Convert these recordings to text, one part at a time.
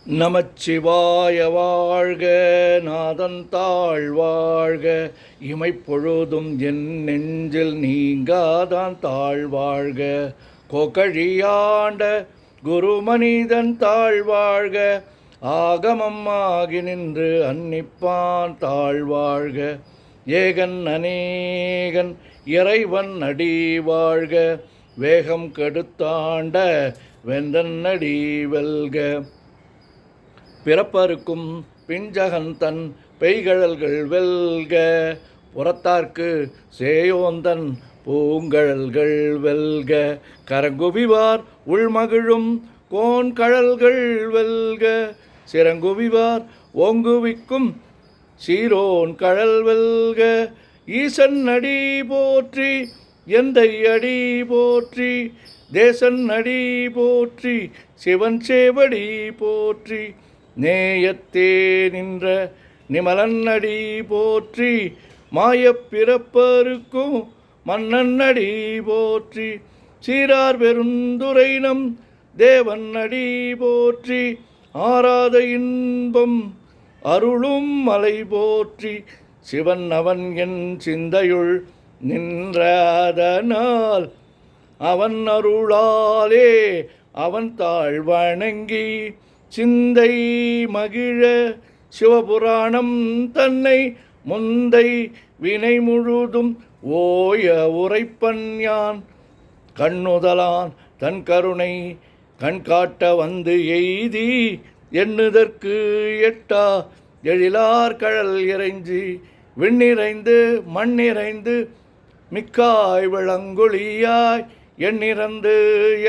நமச்சிவாய வாழ்க, நாதன் தாழ் வாழ்க, இமைப்பொழுதும் என் நெஞ்சில் நீங்காதான் தாழ் வாழ்க. கோகழியாண்ட குருமனிதன் தாழ் வாழ்க, ஆகமம் ஆகி நின்று அன்னிப்பான் தாழ் வாழ்க. ஏகன் அநேகன் இறைவன் அடி வாழ்க, வேகம் கெடுத்தாண்ட வெந்தன் அடி வெல்க. பிறப்பருக்கும் பிஞ்சகன் தன் பெய்கழல்கள் வெல்க, புறத்தார்க்கு சேயோந்தன் பூங்கழல்கள் வெல்க. கரங்குவிவார் உள்மகிழும் கோன்கழல்கள் வெல்க, சிறங்குவிவார் ஓங்குவிக்கும் சீரோன் கழல் வெல்க. ஈசன் அடி போற்றி, எந்தை அடி போற்றி, தேசன் அடி போற்றி, சிவன் சேவடி போற்றி, நேயத்தே நின்ற நிமலன் அடி போற்றி, மாயப் பிறப்பருக்கும் மன்னன் அடி போற்றி, சீரார் பெருந்துரைனம் தேவன் அடி போற்றி, ஆராத இன்பம் அருளும் மலை போற்றி, சிவன் அவன் என் சிந்தையுள் நின்றதனால் அவன் அருளாலே அவன் தாழ் வணங்கி சிந்தை மகிழ சிவபுராணம் தன்னை முந்தை வினை முழுதும் ஓய உரைப்பன் யான். கண்ணுதலான் தன் கருணை கண்காட்ட வந்து எய்தி, எண்ணுதற்கு எட்டா எழிலார் கழல் இறைஞ்சி, விண்ணிறைந்து மண்ணிறைந்து மிக்காய் விளங்கொழியாய், எண்ணிறந்து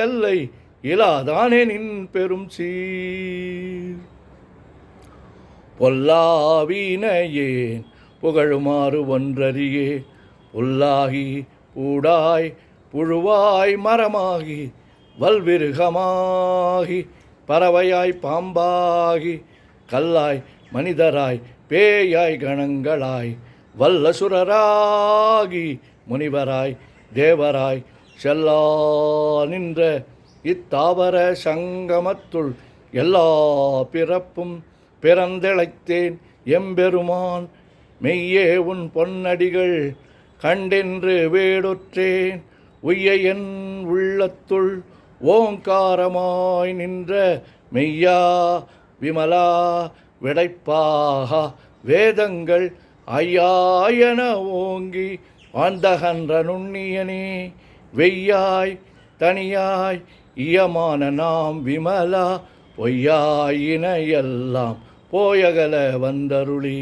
எல்லை இலாதானே நின் பெரும் சீர். பொல்லாவினையேன் புகழுமாறு ஒன்றறியே, புல்லாகி பூடாய் புழுவாய் மரமாகி வல்விருகமாகி பறவையாய் பாம்பாகி கல்லாய் மனிதராய் பேயாய் கணங்களாய் வல்லசுரராகி முனிவராய் தேவராய் செல்லா நின்ற இத்தாவர சங்கமத்துள் எல்லா பிறப்பும் பிறந்தழைத்தேன் எம்பெருமான். மெய்யே உன் பொன்னடிகள் கண்டென்று வேடொற்றேன், உய்ய என் உள்ளத்துள் ஓங்காரமாய் நின்ற மெய்யா விமலா விடைப்பாக வேதங்கள் ஐயாயன ஓங்கி ஆண்டகன்ற நுண்ணியனே. வெய்யாய் தனியாய் இயமான நாம் விமலா, பொய்யாயினையெல்லாம் போயகல வந்தருளி,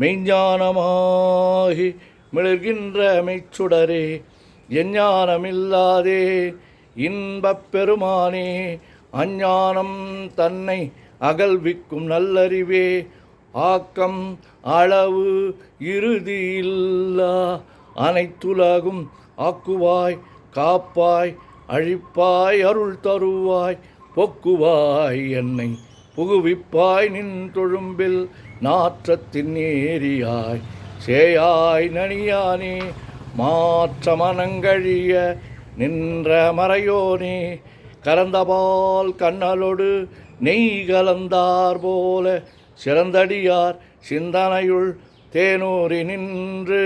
மெய்ஞானமாகி மிளர்கின்ற மெய்ச்சுடரே, எஞ்ஞானமில்லாதே இன்பப் பெருமானே. அஞ்ஞானம் தன்னை அகல்விக்கும் நல்லறிவே, ஆக்கம் அளவு இறுதியில்லா அனைத்துலகும் ஆக்குவாய் காப்பாய் அழிப்பாய் அருள் தருவாய், பொக்குவாய் என்னை புகுவிப்பாய் நின் தொழும்பில் நாற்றத்தின் ஏரியாய் சேயாய் நனியானே. மாற்ற மனங்கழிய நின்ற மறையோனே, கரந்தபால் கண்ணலோடு நெய் கலந்தார் போல சிறந்தடியார் சிந்தனையுள் தேனூரி நின்று,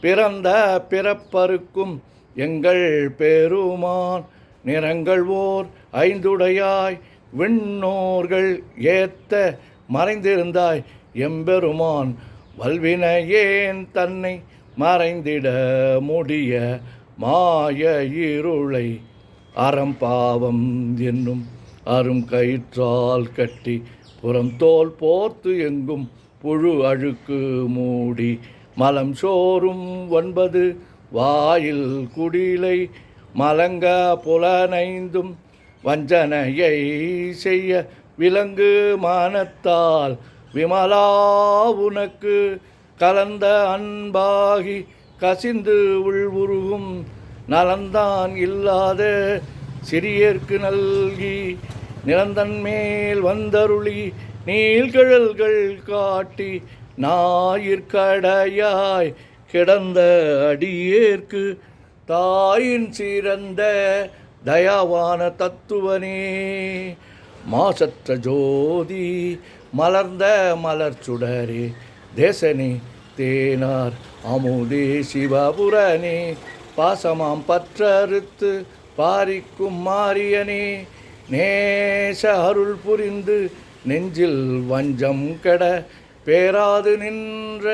பிறந்த பிறப்பருக்கும் எங்கள் பெருமான். நிறங்கள் ஓர் ஐந்துடையாய் விண்ணோர்கள் ஏத்த மறைந்திருந்தாய் எம்பெருமான். வல்வினையேன் தன்னை மறைந்திட முடிய மாய இருளை அறம்பாவம் என்னும் அரும் கயிற்றால் கட்டி, புறம் தோல் போர்த்து எங்கும் புழு அழுக்கு மூடி, மலம் சோறும் 9 வாயில் குடிலை மலங்க புலனைந்தும் வஞ்சனையை செய்ய விலங்கு மானத்தால் விமலா உனக்கு கலந்த அன்பாகி கசிந்து உள்வுருகும் நலந்தான் இல்லாத சிறியர்க்கு நல்கி, நிலந்தன் மேல் வந்தருளி நீள்கழல்கள் காட்டி, ஞாயிற்கடையாய் கிடந்த அடியேற்கு தாயின் சிறந்த தயாவான தத்துவனே. மாசற்ற ஜோதி மலர்ந்த மலர் சுடரே தேசனே தேனார் அமுதே சிவபுரனே பாசமாம் பற்றறுத்து பாரிக்கும் மாரியனே நேச அருள் புரிந்து நெஞ்சில் வஞ்சம் கெட பேராது நின்ற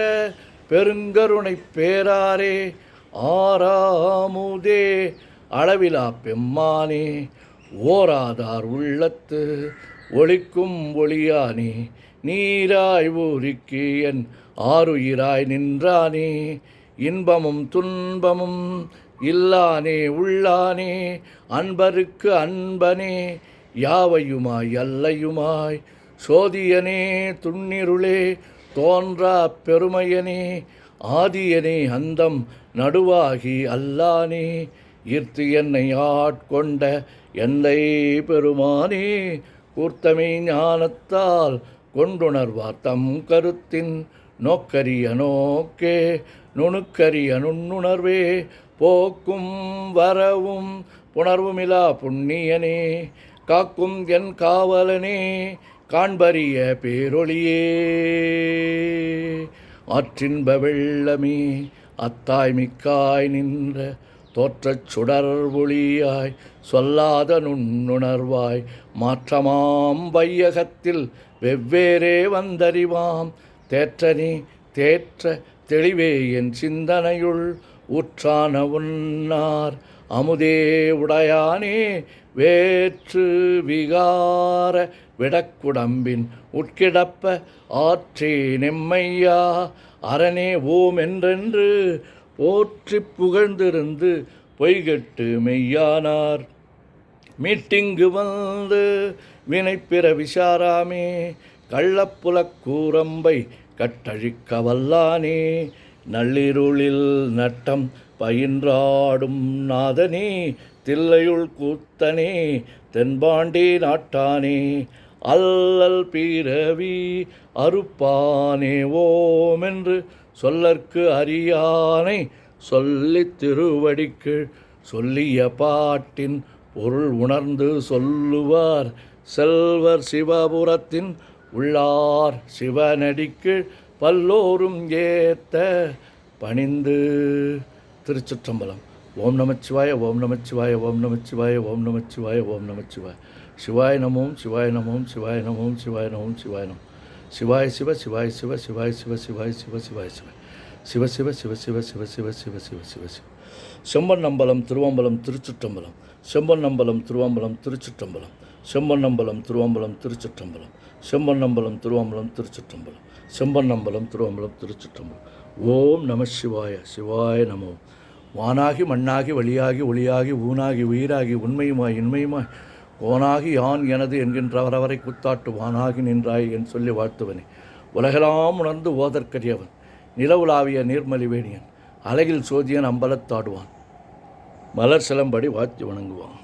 பெருங்கருணை பேராரே ஆறாமுதே அளவிலா பெம்மானே ஓராதார் உள்ளத்து ஒளிக்கும் ஒளியானே நீராய் ஊரிக்கு என் ஆருயிராய் நின்றானே இன்பமும் துன்பமும் இல்லானே உள்ளானே அன்பருக்கு அன்பனே யாவையுமாய் அல்லையுமாய் சோதியனே துண்ணிருளே தோன்றா பெருமையனே ஆதியனே அந்தம் நடுவாகி அல்லானே ஈர்த்து என்னை ஆட்கொண்ட எந்தை பெருமானே கூர்த்தமை ஞானத்தால் கொண்டுணர்வார் தம் கருத்தின் நோக்கரிய நோக்கே நுணுக்கரிய நுண்ணுணர்வே போக்கும் வரவும் புணர்வுமிலா புண்ணியனே காக்கும் என் காவலனே காண்பரிய பேரொளியே ஆற்றின்ப வெள்ளமே அத்தாய் மிக்காய் நின்ற தோற்றச் சுடர் ஒளியாய் சொல்லாத நுண்ணுணர்வாய் மாற்றமாம் வையகத்தில் வெவ்வேறே வந்தறிவாம் தேற்றனே தேற்ற தெளிவே என் சிந்தனையுள் ஊற்றான உன்னார் அமுதே உடையானே வேற்று விகார விடக்குடம்பின் உட்கிடப்ப ஆற்றே நெம்மையா அரணே ஓம் என்றென்று போற்றி புகழ்ந்திருந்து பொய்கட்டு மெய்யானார் மீட்டிங்கு வந்து வினைப்பிற விசாராமே கள்ளப்புலக் கூரம்பை கட்டழிக்க வல்லானே நள்ளிருளில் நட்டம் பயின்றாடும் நாதனே தில்லையுள் கூத்தனே தென்பாண்டி நாட்டானே அல்லல் பிறவி அறுப்பானே ஓமென்று சொல்லற்கு அறியானை சொல்லித் திருவடிக்கு சொல்லிய பாட்டின் பொருள் உணர்ந்து சொல்லுவார் செல்வர் சிவபுரத்தின் உள்ளார் சிவனடிக்கு பல்லோரும் ஏத்த பணிந்து. திருச்சிற்றம்பலம். ஓம் நமச்சிவாய ஓம் நமச்சிவாய ஓம் நமச்சிவாய ஓம் நமச்சிவாய ஓம் நமச்சிவாய. சிவாய நமோம் சிவாய நமோம் சிவாய நமோம் சிவாய நமோம் சிவாய நமம். சிவாய சிவ சிவாய சிவ சிவாய சிவ சிவாய சிவ சிவாய சிவ சிவ சிவ சிவ சிவ சிவ சிவ சிவ சிவ சிவ சிவ. செம்பொன்னம்பலம் திருவம்பலம் திருச்சிற்றம்பலம். செம்பொன்னம்பலம் திருவம்பலம் திருச்சிற்றம்பலம். செம்பொன்னம்பலம் திருவம்பலம் திருச்சிற்றம்பலம். செம்பொன்னம்பலம் திருவம்பலம் திருச்சிற்றம்பலம். செம்பொன்னம்பலம் திருவம்பலம் திருச்சிற்றம்பலம். ஓம் நம சிவாய. சிவாய நமோ. வானாகி மண்ணாகி வழியாகி ஒளியாகி ஊனாகி உயிராகி உண்மையுமாய் இன்மையுமாய் கோனாகி யான் எனது என்கின்றவரவரை குத்தாட்டு வானாகி நின்றாய் என் சொல்லி வாழ்த்துவனே. உலகெல்லாம் உணர்ந்து ஓதற்கரியவன் நிலவுலாவிய நீர்மலிவேணியன் அழகில் சோதியன் அம்பலத்தாடுவான் மலர் சிலம்படி வாழ்த்தி வணங்குவான்.